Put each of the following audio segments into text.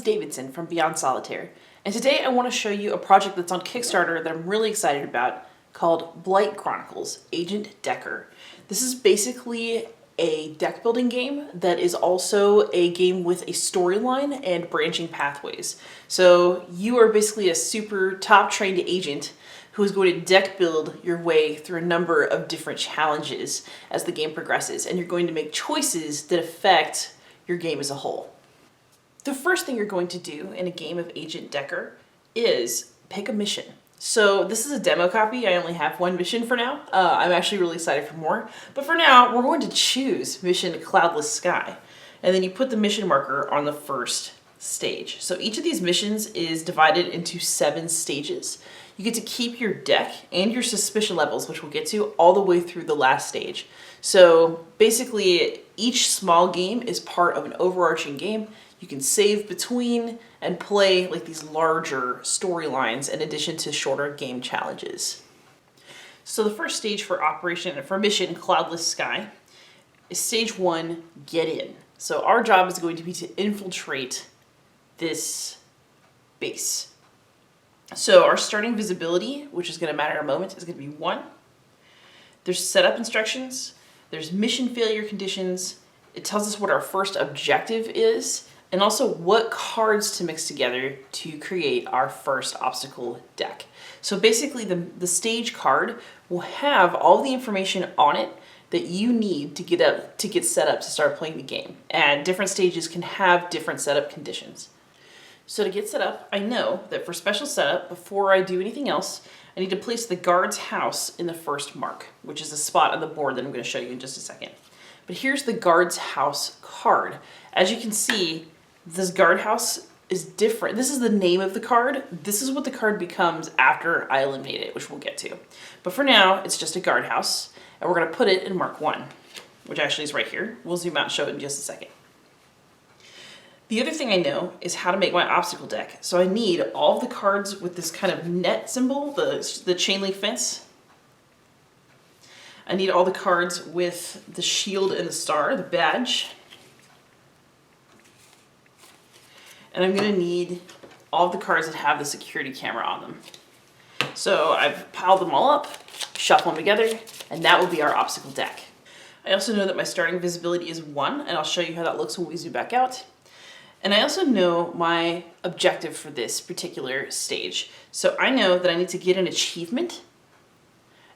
Liz Davidson from Beyond Solitaire, and today I want to show you a project that's on Kickstarter that I'm really excited about called Blight Chronicles, Agent Decker. This is basically a deck building game that is also a game with a storyline and branching pathways. So you are basically a super top trained agent who is going to deck build your way through a number of different challenges as the game progresses, and you're going to make choices that affect your game as a whole. The first thing you're going to do in a game of Agent Decker is pick a mission. So this is a demo copy. I only have one mission for now. I'm actually really excited for more. But for now, we're going to choose mission Cloudless Sky. And then you put the mission marker on the first stage. So each of these missions is divided into 7 stages. You get to keep your deck and your suspicion levels, which we'll get to, all the way through the last stage. So basically, each small game is part of an overarching game. You can save between and play like these larger storylines in addition to shorter game challenges. So the first stage for mission Cloudless Sky is stage 1, Get In. So our job is going to be to infiltrate this base. So our starting visibility, which is going to matter in a moment, is going to be 1. There's setup instructions, there's mission failure conditions, it tells us what our first objective is, and also what cards to mix together to create our first obstacle deck. So basically the stage card will have all the information on it that you need to get set up to start playing the game. And different stages can have different setup conditions. So to get set up, I know that for special setup, before I do anything else, I need to place the guard's house in the first mark, which is a spot on the board that I'm going to show you in just a second. But here's the guard's house card. As you can see, this guardhouse is different. This is the name of the card. This is what the card becomes after I eliminate it, which we'll get to. But for now, it's just a guardhouse, and we're going to put it in mark 1, which actually is right here. We'll zoom out and show it in just a second. The other thing I know is how to make my obstacle deck. So I need all of the cards with this kind of net symbol, the chain link fence. I need all the cards with the shield and the star, the badge. And I'm going to need all of the cards that have the security camera on them. So I've piled them all up, shuffle them together, and that will be our obstacle deck. I also know that my starting visibility is 1, and I'll show you how that looks when we zoom back out. And I also know my objective for this particular stage. So I know that I need to get an achievement,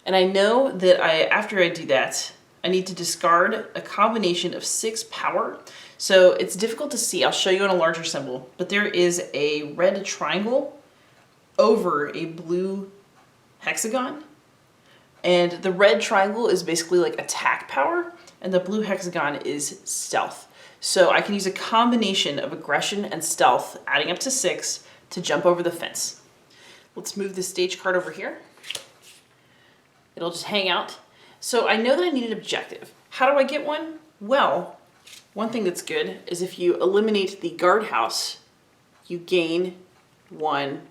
and I know that after I do that, I need to discard a combination of 6 power. So it's difficult to see. I'll show you on a larger symbol, but there is a red triangle over a blue hexagon. And the red triangle is basically like attack power, and the blue hexagon is stealth. So I can use a combination of aggression and stealth, adding up to 6, to jump over the fence. Let's move this stage card over here. It'll just hang out. So I know that I need an objective. How do I get one? Well, one thing that's good is if you eliminate the guardhouse, you gain 1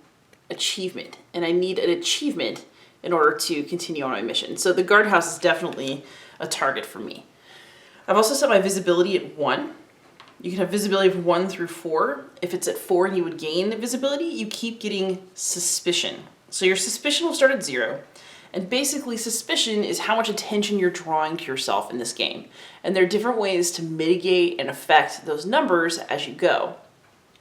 achievement. And I need an achievement in order to continue on my mission. So the guardhouse is definitely a target for me. I've also set my visibility at 1. You can have visibility of 1 through 4. If it's at 4 and you would gain visibility, you keep getting suspicion. So your suspicion will start at 0. And basically, suspicion is how much attention you're drawing to yourself in this game. And there are different ways to mitigate and affect those numbers as you go.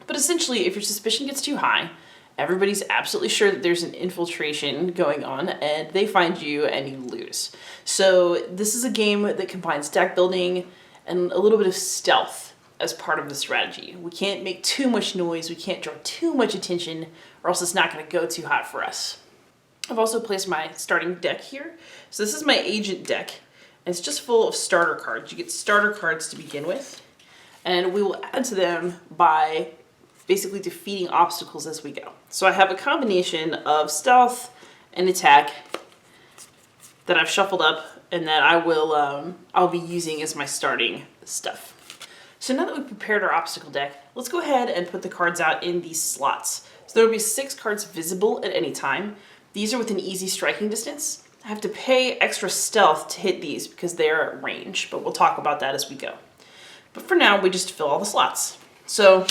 But essentially, if your suspicion gets too high, everybody's absolutely sure that there's an infiltration going on, and they find you and you lose. So this is a game that combines deck building and a little bit of stealth as part of the strategy. We can't make too much noise, we can't draw too much attention, or else it's not going to go too hot for us. I've also placed my starting deck here. So this is my agent deck, and it's just full of starter cards. You get starter cards to begin with, and we will add to them by basically defeating obstacles as we go. So I have a combination of stealth and attack that I've shuffled up and that I'll be using as my starting stuff. So now that we've prepared our obstacle deck, let's go ahead and put the cards out in these slots. So there will be 6 cards visible at any time. These are within easy striking distance. I have to pay extra stealth to hit these because they are at range, but we'll talk about that as we go. But for now, we just fill all the slots. So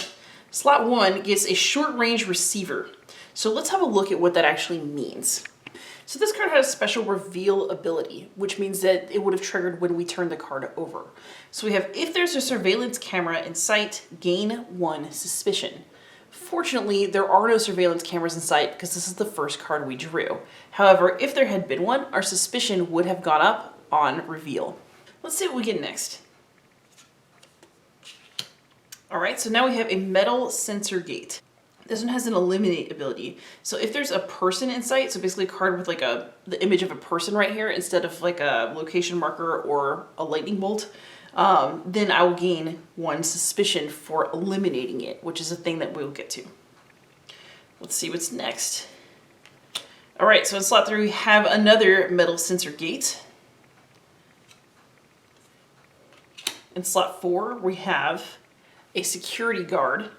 Slot 1 gets a short range receiver. So let's have a look at what that actually means. So this card has a special reveal ability, which means that it would have triggered when we turn the card over. So we have, if there's a surveillance camera in sight, gain 1 suspicion. Fortunately, there are no surveillance cameras in sight because this is the first card we drew. However, if there had been one, our suspicion would have gone up on reveal. Let's see what we get next. All right, so now we have a metal sensor gate. This one has an eliminate ability. So if there's a person in sight, so basically a card with like the image of a person right here instead of like a location marker or a lightning bolt, then I will gain 1 suspicion for eliminating it, which is a thing that we'll get to. Let's see what's next. All right, so in slot 3 we have another metal sensor gate. In slot 4 we have a security guard.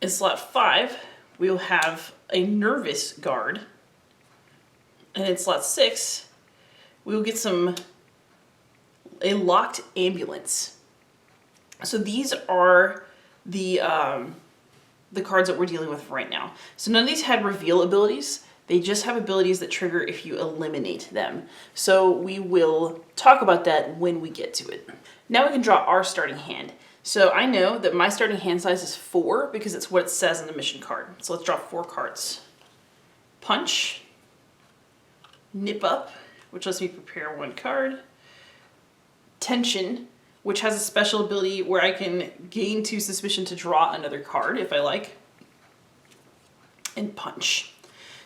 In slot 5, we will have a nervous guard. And in slot 6, we will get a locked ambulance. So these are the cards that we're dealing with right now. So none of these had reveal abilities. They just have abilities that trigger if you eliminate them. So we will talk about that when we get to it. Now we can draw our starting hand. So I know that my starting hand size is 4 because it's what it says on the mission card. So let's draw 4 cards. Punch, Nip Up, which lets me prepare 1 card. Tension, which has a special ability where I can gain 2 suspicion to draw another card if I like. And Punch.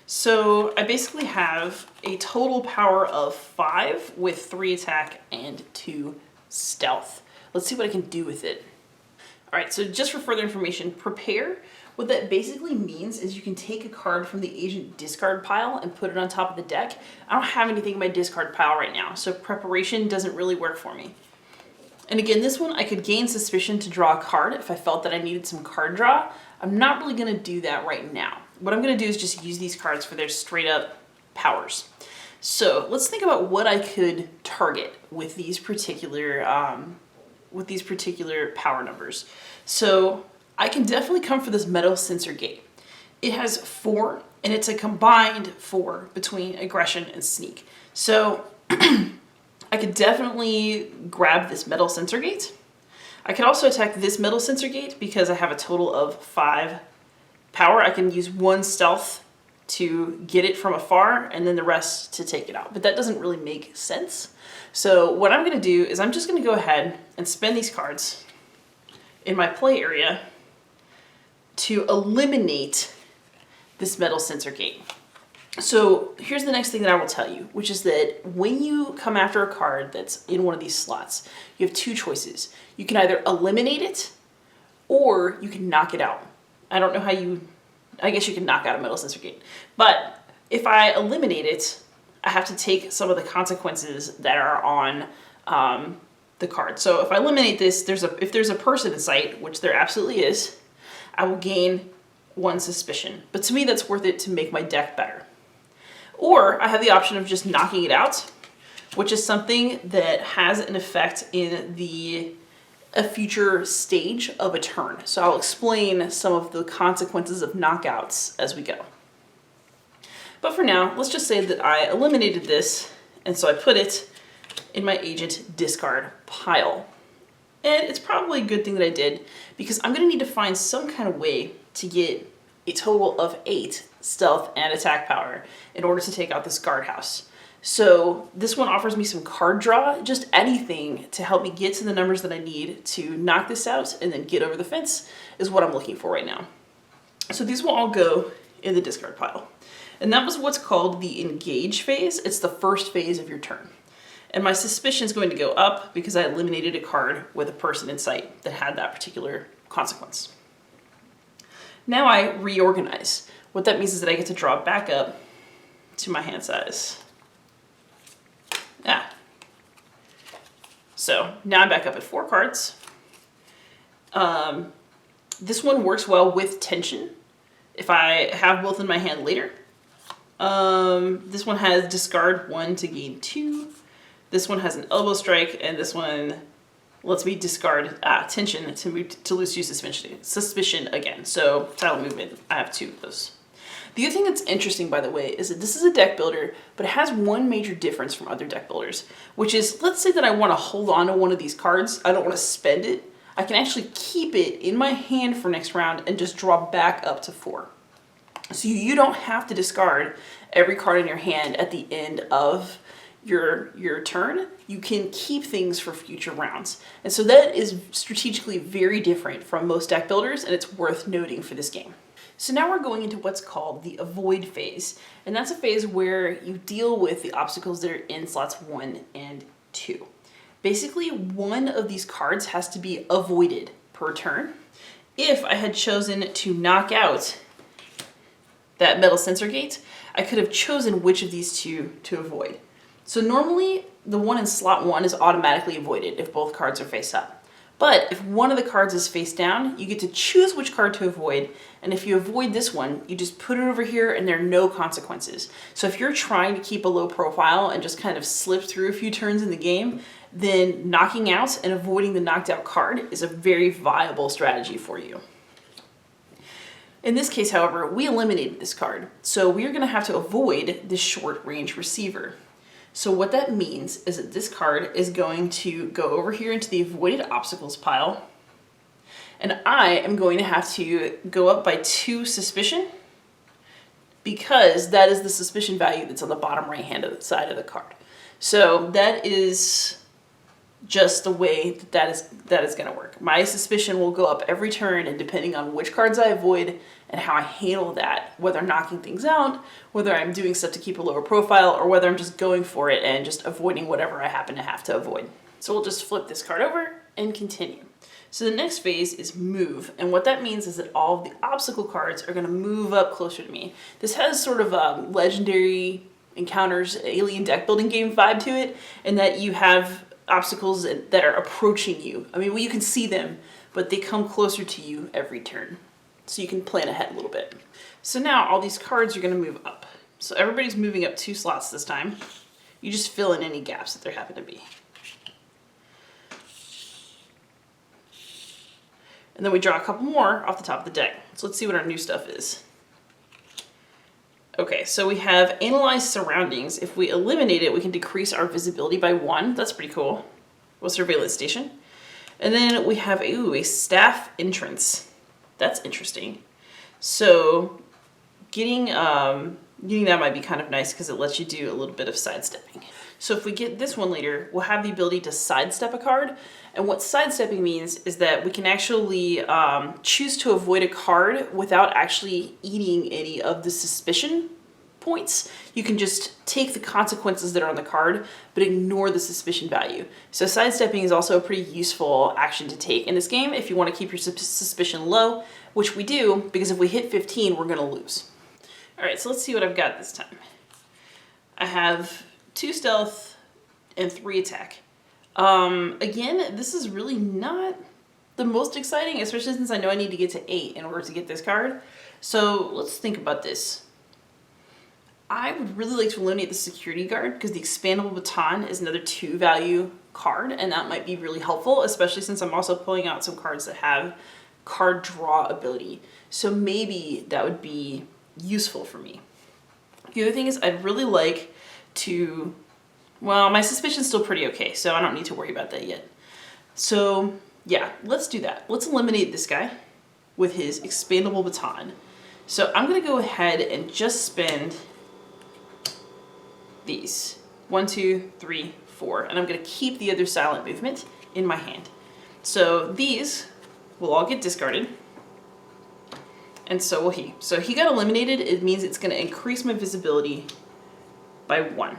So I basically have a total power of 5 with 3 attack and 2 stealth. Let's see what I can do with it. All right, so just for further information, prepare. What that basically means is you can take a card from the agent discard pile and put it on top of the deck. I don't have anything in my discard pile right now, so preparation doesn't really work for me. And again, this one I could gain suspicion to draw a card if I felt that I needed some card draw. I'm not really gonna do that right now. What I'm gonna do is just use these cards for their straight up powers. So let's think about what I could target with these particular power numbers. So I can definitely come for this metal sensor gate. It has 4 and it's a combined 4 between aggression and sneak. So I could definitely grab this metal sensor gate. I could also attack this metal sensor gate because I have a total of 5 power. I can use 1 stealth to get it from afar and then the rest to take it out. But that doesn't really make sense. So what I'm gonna do is I'm just gonna go ahead and spend these cards in my play area to eliminate this metal sensor gate. So here's the next thing that I will tell you, which is that when you come after a card that's in one of these slots, you have 2 choices. You can either eliminate it or you can knock it out. I don't know how I guess you can knock out a metal sensor gate. But if I eliminate it, I have to take some of the consequences that are on the card. So if I eliminate this, if there's a person in sight, which there absolutely is, I will gain 1 suspicion. But to me, that's worth it to make my deck better. Or I have the option of just knocking it out, which is something that has an effect in a future stage of a turn. So I'll explain some of the consequences of knockouts as we go. But for now, let's just say that I eliminated this, and so I put it in my agent discard pile. And it's probably a good thing that I did, because I'm gonna need to find some kind of way to get a total of 8 stealth and attack power in order to take out this guardhouse. So this one offers me some card draw, just anything to help me get to the numbers that I need to knock this out and then get over the fence is what I'm looking for right now. So these will all go in the discard pile. And that was what's called the engage phase. It's the first phase of your turn. And my suspicion is going to go up because I eliminated a card with a person in sight that had that particular consequence. Now I reorganize. What that means is that I get to draw back up to my hand size. So now I'm back up at 4 cards. This one works well with tension if I have both in my hand later. This one has discard 1 to gain 2. This one has an elbow strike, and this one lets me discard tension to lose 2 suspicion again. So title movement, I have 2 of those. The other thing that's interesting, by the way, is that this is a deck builder, but it has one major difference from other deck builders, which is, let's say that I want to hold on to one of these cards. I don't want to spend it. I can actually keep it in my hand for next round and just draw back up to 4. So you don't have to discard every card in your hand at the end of your turn. You can keep things for future rounds. And so that is strategically very different from most deck builders, and it's worth noting for this game. So now we're going into what's called the avoid phase. And that's a phase where you deal with the obstacles that are in slots 1 and 2. Basically, one of these cards has to be avoided per turn. If I had chosen to knock out that metal sensor gate, I could have chosen which of these 2 to avoid. So normally, the one in slot 1 is automatically avoided if both cards are face up. But if one of the cards is face down, you get to choose which card to avoid, and if you avoid this one, you just put it over here and there are no consequences. So if you're trying to keep a low profile and just kind of slip through a few turns in the game, then knocking out and avoiding the knocked out card is a very viable strategy for you. In this case, however, we eliminated this card, so we are going to have to avoid this short range receiver. So what that means is that this card is going to go over here into the avoided obstacles pile, and I am going to have to go up by 2 suspicion because that is the suspicion value that's on the bottom right hand side of the card. So that is just the way that is going to work. My suspicion will go up every turn, and depending on which cards I avoid and how I handle that, whether I'm knocking things out, whether I'm doing stuff to keep a lower profile, or whether I'm just going for it and just avoiding whatever I happen to have to avoid. So we'll just flip this card over and continue. So the next phase is move, and what that means is that all of the obstacle cards are going to move up closer to me. This has sort of a legendary encounters alien deck building game vibe to it, in that you have obstacles that are approaching you. I mean, well, you can see them, but they come closer to you every turn. So you can plan ahead a little bit. So now all these cards are going to move up. So everybody's moving up 2 slots this time. You just fill in any gaps that there happen to be. And then we draw a couple more off the top of the deck. So let's see what our new stuff is. Okay, so we have Analyze Surroundings. If we eliminate it, we can decrease our visibility by 1. That's pretty cool. With Surveillance Station. And then we have a Staff Entrance. That's interesting. So getting that might be kind of nice because it lets you do a little bit of sidestepping. So if we get this one later, we'll have the ability to sidestep a card. And what sidestepping means is that we can actually choose to avoid a card without actually eating any of the suspicion points. You can just take the consequences that are on the card, but ignore the suspicion value. So sidestepping is also a pretty useful action to take in this game if you want to keep your suspicion low, which we do, because if we hit 15, we're going to lose. All right, so let's see what I've got this time. I have 2 stealth and 3 attack. Again, this is really not the most exciting, especially since I know I need to get to 8 in order to get this card. So let's think about this. I would really like to eliminate the security guard because the expandable baton is another 2 value card, and that might be really helpful, especially since I'm also pulling out some cards that have card draw ability. So maybe that would be useful for me. The other thing is I'd really like to, well, my suspicion's still pretty okay, so I don't need to worry about that yet. So yeah, let's do that. Let's eliminate this guy with his expandable baton. So I'm gonna go ahead and just spend these 1, 2, 3, 4, and I'm gonna keep the other silent movement in my hand. So these will all get discarded, and so will he. So he got eliminated. It means it's gonna increase my visibility by 1.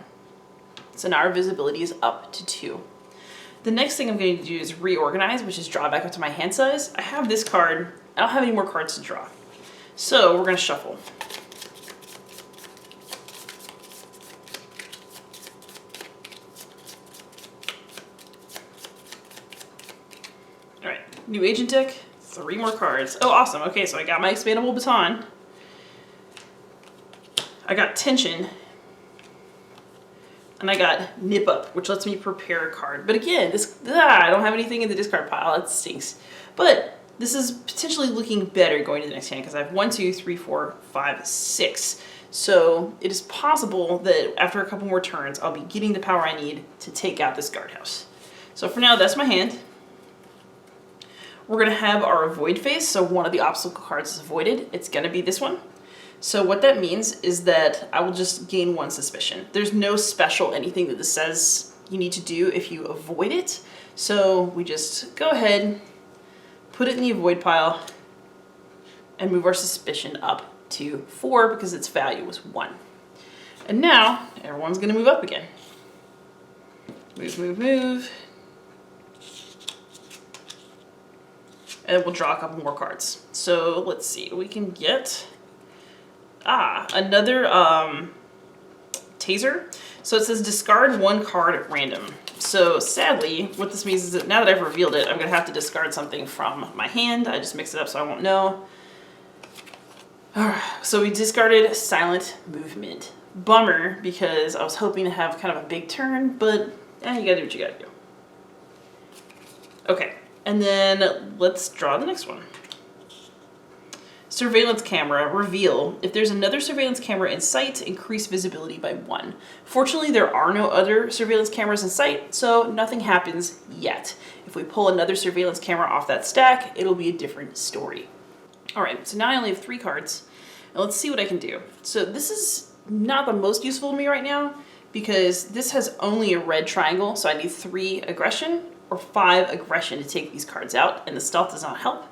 So now our visibility is up to 2. The next thing I'm going to do is reorganize, which is draw back up to my hand size. I have this card. I don't have any more cards to draw. So we're going to shuffle. All right, new agent deck, 3 more cards. Oh, awesome. Okay, so I got my expandable baton. I got tension. And I got Nip Up, which lets me prepare a card. But again, I don't have anything in the discard pile. That stinks. But this is potentially looking better going to the next hand because I have 1, 2, 3, 4, 5, 6. So it is possible that after a couple more turns, I'll be getting the power I need to take out this guardhouse. So for now, that's my hand. We're going to have our avoid phase. So one of the obstacle cards is avoided. It's going to be this one. So what that means is that I will just gain 1 suspicion. There's no special anything that this says you need to do if you avoid it. So we just go ahead, put it in the avoid pile, and move our suspicion up to 4 because its value was 1. And now everyone's going to move up again. Move, move, move. And we'll draw a couple more cards. So let's see, we can get another taser. So it says discard 1 card at random. So sadly, what this means is that now that I've revealed it, I'm gonna have to discard something from my hand. I just mix it up so I won't know. Alright, so we discarded silent movement. Bummer, because I was hoping to have kind of a big turn, but you gotta do what you gotta do. Okay, and then let's draw the next one. Surveillance camera, reveal. If there's another surveillance camera in sight, increase visibility by 1. Fortunately, there are no other surveillance cameras in sight, so nothing happens yet. If we pull another surveillance camera off that stack, it'll be a different story. All right, so now I only have 3 cards, and let's see what I can do. So this is not the most useful to me right now, because this has only a red triangle, so I need 3 aggression or 5 aggression to take these cards out, and the stealth does not help.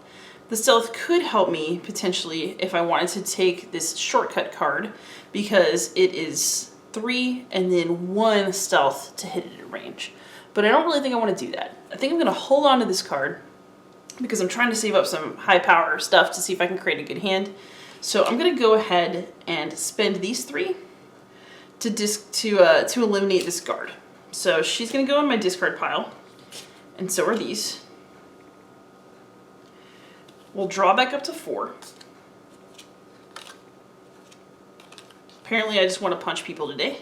The stealth could help me potentially if I wanted to take this shortcut card because it is 3 and then 1 stealth to hit it at range. But I don't really think I want to do that. I think I'm going to hold on to this card because I'm trying to save up some high power stuff to see if I can create a good hand. So I'm going to go ahead and spend these 3 to eliminate this guard. So she's going to go in my discard pile, and so are these. We'll draw back up to 4. Apparently I just want to punch people today.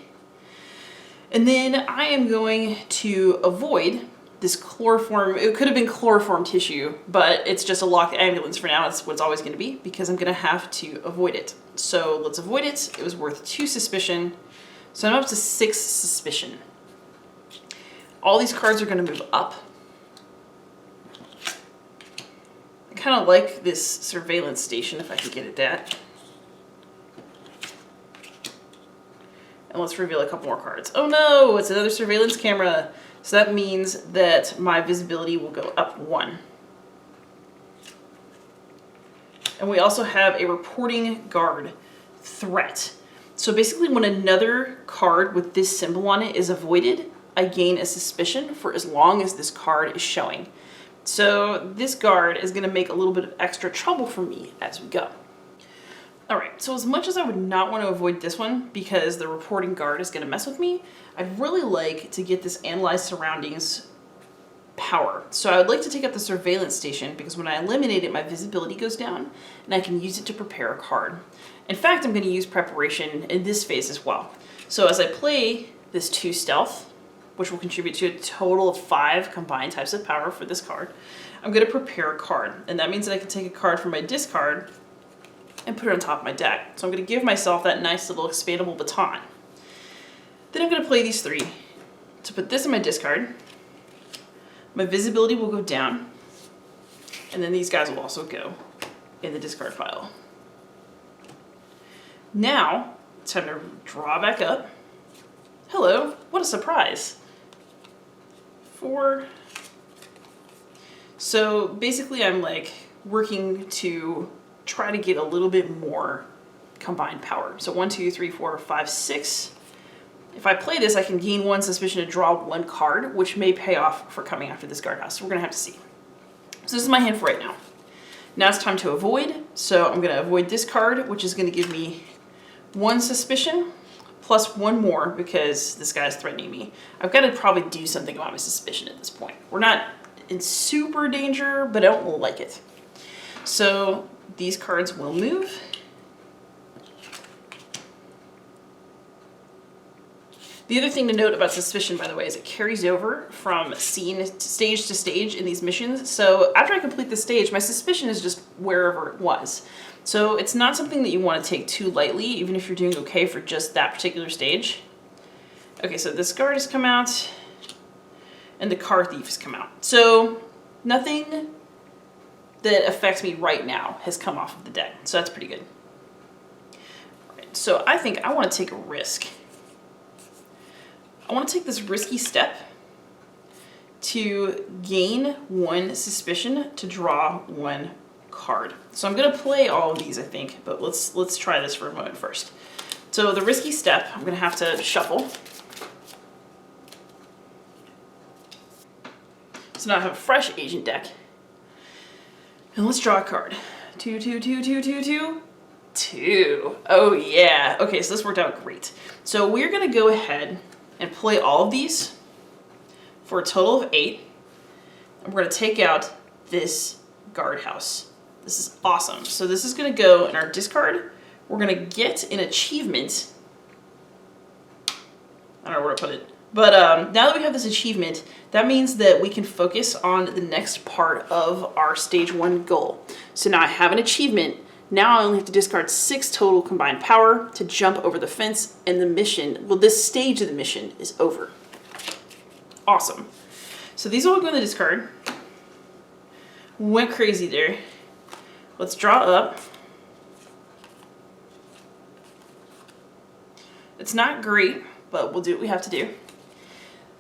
And then I am going to avoid this chloroform. It could have been chloroform tissue, but it's just a locked ambulance for now. It's what it's always going to be because I'm going to have to avoid it. So let's avoid it. It was worth 2 suspicion. So I'm up to 6 suspicion. All these cards are going to move up. I kind of like this surveillance station if I can get at that. And let's reveal a couple more cards. Oh no, it's another surveillance camera. So that means that my visibility will go up 1. And we also have a reporting guard threat. So basically when another card with this symbol on it is avoided, I gain a suspicion for as long as this card is showing. So this guard is going to make a little bit of extra trouble for me as we go. Alright, so as much as I would not want to avoid this one because the reporting guard is going to mess with me, I'd really like to get this Analyze Surroundings power. So I would like to take out the surveillance station because when I eliminate it, my visibility goes down and I can use it to prepare a card. In fact, I'm going to use preparation in this phase as well. So as I play this 2 stealth, which will contribute to a total of 5 combined types of power for this card, I'm going to prepare a card. And that means that I can take a card from my discard and put it on top of my deck. So I'm going to give myself that nice little expandable baton. Then I'm going to play these 3 to put this in my discard. My visibility will go down. And then these guys will also go in the discard pile. Now, it's time to draw back up. Hello, what a surprise. 4. So basically I'm like working to try to get a little bit more combined power. So 1, 2, 3, 4, 5, 6. If I play this, I can gain 1 suspicion to draw 1 card, which may pay off for coming after this guardhouse. So we're gonna have to see. So this is my hand for right now. Now it's time to avoid. So I'm gonna avoid this card, which is gonna give me 1 suspicion. Plus 1 more because this guy's threatening me. I've got to probably do something about my suspicion at this point. We're not in super danger, but I don't like it. So these cards will move. The other thing to note about suspicion, by the way, is it carries over from scene to stage in these missions. So after I complete the stage, my suspicion is just wherever it was. So it's not something that you want to take too lightly, even if you're doing okay for just that particular stage. Okay, so this guard has come out, and the car thief has come out. So nothing that affects me right now has come off of the deck. So that's pretty good. All right, so I think I want to take a risk. I want to take this risky step to gain 1 suspicion to draw 1 card. So I'm going to play all of these, I think, but let's try this for a moment first. So the risky step, I'm going to have to shuffle. So now I have a fresh agent deck. And let's draw a card. 2, 2, 2, 2, 2, 2. 2. Oh yeah. Okay, so this worked out great. So we're going to go ahead and play all of these for a total of 8. And we're going to take out this guardhouse. This is awesome. So this is going to go in our discard. We're going to get an achievement. I don't know where to put it. But now that we have this achievement, that means that we can focus on the next part of our stage 1 goal. So now I have an achievement. Now I only have to discard 6 total combined power to jump over the fence, and the mission, well, this stage of the mission is over. Awesome. So these all go in the discard. Went crazy there. Let's draw up. It's not great, but we'll do what we have to do.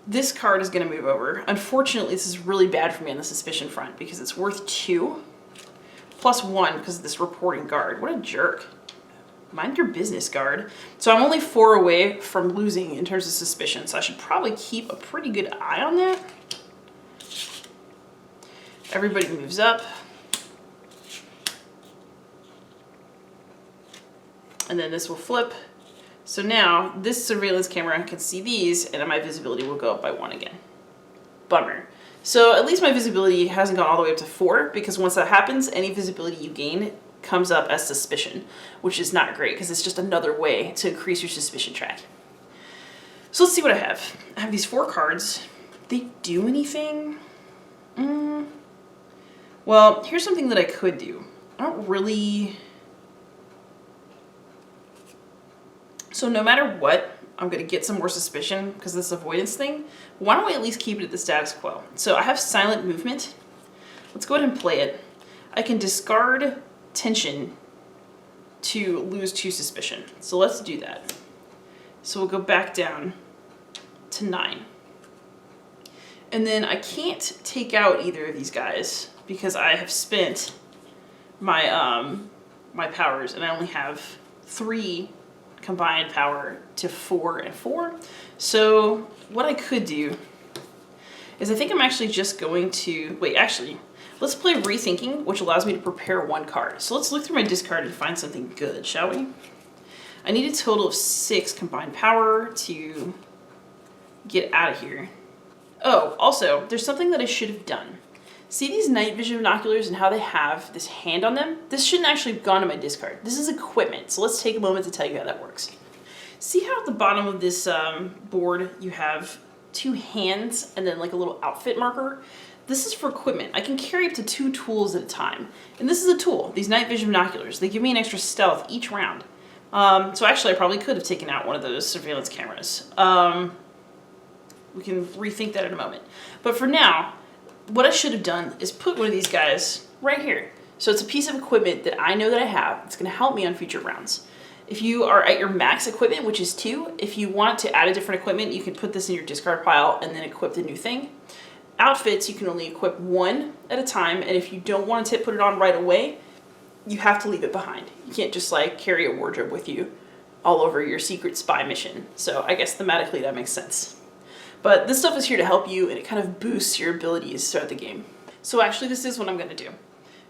This card is going to move over. Unfortunately, this is really bad for me on the suspicion front because it's worth 2. Plus 1 because of this reporting guard. What a jerk. Mind your business, guard. So I'm only 4 away from losing in terms of suspicion, so I should probably keep a pretty good eye on that. Everybody moves up. And then this will flip. So now this surveillance camera can see these, and my visibility will go up by 1 again. Bummer. So at least my visibility hasn't gone all the way up to 4, because once that happens, any visibility you gain comes up as suspicion, which is not great because it's just another way to increase your suspicion track. So let's see what I have. I have these 4 cards. They do anything? Well, here's something that I could do. I don't really... So no matter what, I'm going to get some more suspicion because of this avoidance thing. Why don't we at least keep it at the status quo? So I have silent movement. Let's go ahead and play it. I can discard tension to lose 2 suspicion. So let's do that. So we'll go back down to 9. And then I can't take out either of these guys because I have spent my my powers, and I only have 3 combined power to 4 and 4. So what I could do is I think I'm actually just going to, wait, actually, let's play Rethinking, which allows me to prepare 1 card. So let's look through my discard and find something good, shall we? I need a total of 6 combined power to get out of here. Oh, also, there's something that I should have done. See these night vision binoculars and how they have this hand on them? This shouldn't actually have gone to my discard. This is equipment, so let's take a moment to tell you how that works. See how at the bottom of this board you have 2 hands and then like a little outfit marker? This is for equipment. I can carry up to 2 tools at a time. And this is a tool, these night vision binoculars. They give me an extra stealth each round. So actually I probably could have taken out one of those surveillance cameras. We can rethink that in a moment. But for now, what I should have done is put one of these guys right here. So it's a piece of equipment that I know that I have. It's going to help me on future rounds. If you are at your max equipment, which is 2, if you want to add a different equipment, you can put this in your discard pile and then equip the new thing. Outfits, you can only equip 1 at a time, and if you don't want to put it on right away, you have to leave it behind. You can't just like carry a wardrobe with you all over your secret spy mission. So I guess thematically that makes sense. But this stuff is here to help you, and it kind of boosts your abilities throughout the game. So actually this is what I'm going to do.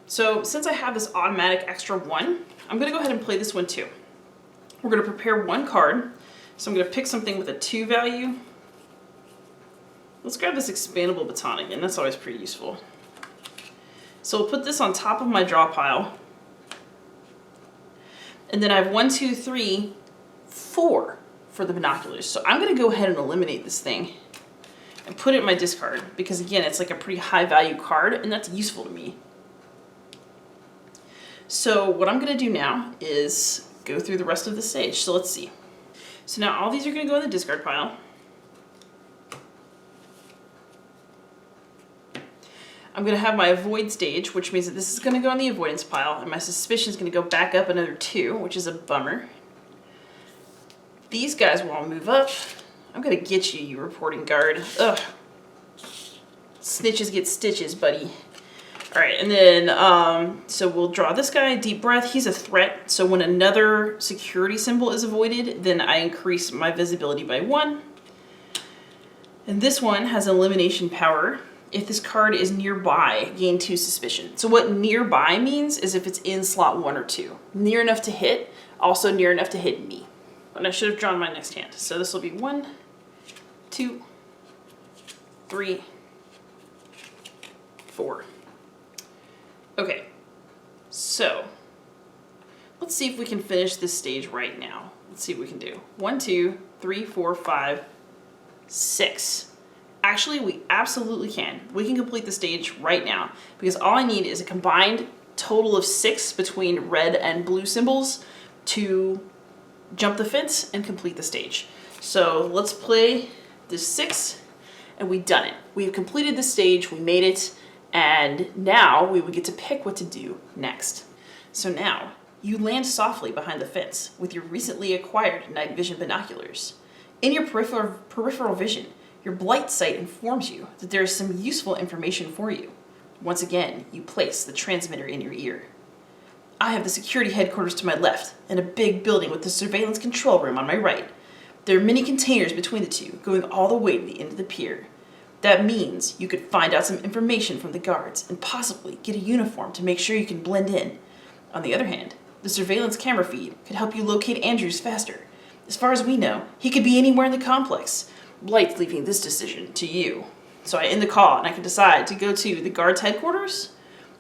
So since I have this automatic extra 1, I'm going to go ahead and play this one too. We're going to prepare 1 card. So I'm going to pick something with a 2 value. Let's grab this expandable baton again. That's always pretty useful. So we'll put this on top of my draw pile. And then I have 1, 2, 3, 4. for the binoculars. So I'm gonna go ahead and eliminate this thing and put it in my discard because again, it's like a pretty high value card and that's useful to me. So what I'm gonna do now is go through the rest of the stage. So let's see. So now all these are gonna go in the discard pile. I'm gonna have my avoid stage, which means that this is gonna go in the avoidance pile, and my suspicion is gonna go back up another 2, which is a bummer. These guys will all move up. I'm gonna get you, you reporting guard. Ugh. Snitches get stitches, buddy. All right, and then, so we'll draw this guy, deep breath. He's a threat, so when another security symbol is avoided, then I increase my visibility by 1. And this one has elimination power. If this card is nearby, gain 2 suspicion. So what nearby means is if it's in slot 1 or 2. Near enough to hit, also near enough to hit me. And I should have drawn my next hand. So this will be 1, 2, 3, 4. Okay, so let's see if we can finish this stage right now. Let's see what we can do. 1, 2, 3, 4, 5, 6. Actually, we absolutely can. We can complete the stage right now because all I need is a combined total of 6 between red and blue symbols to jump the fence and complete the stage. So let's play this 6 and we've done it. We've completed the stage, we made it, and now we would get to pick what to do next. So now, you land softly behind the fence with your recently acquired night vision binoculars. In your peripheral vision, your blight sight informs you that there is some useful information for you. Once again, you place the transmitter in your ear. I have the security headquarters to my left and a big building with the surveillance control room on my right. There are many containers between the two, going all the way to the end of the pier. That means you could find out some information from the guards and possibly get a uniform to make sure you can blend in. On the other hand, the surveillance camera feed could help you locate Andrews faster. As far as we know, he could be anywhere in the complex. Blight's leaving this decision to you. So I end the call and I can decide to go to the guards headquarters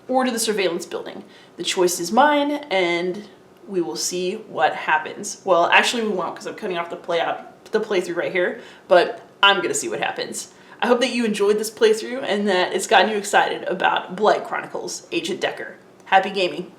or to the surveillance building. The choice is mine and we will see what happens. Well, actually we won't because I'm cutting off the playthrough right here, but I'm gonna see what happens. I hope that you enjoyed this playthrough and that it's gotten you excited about Blight Chronicles, Agent Decker. Happy gaming.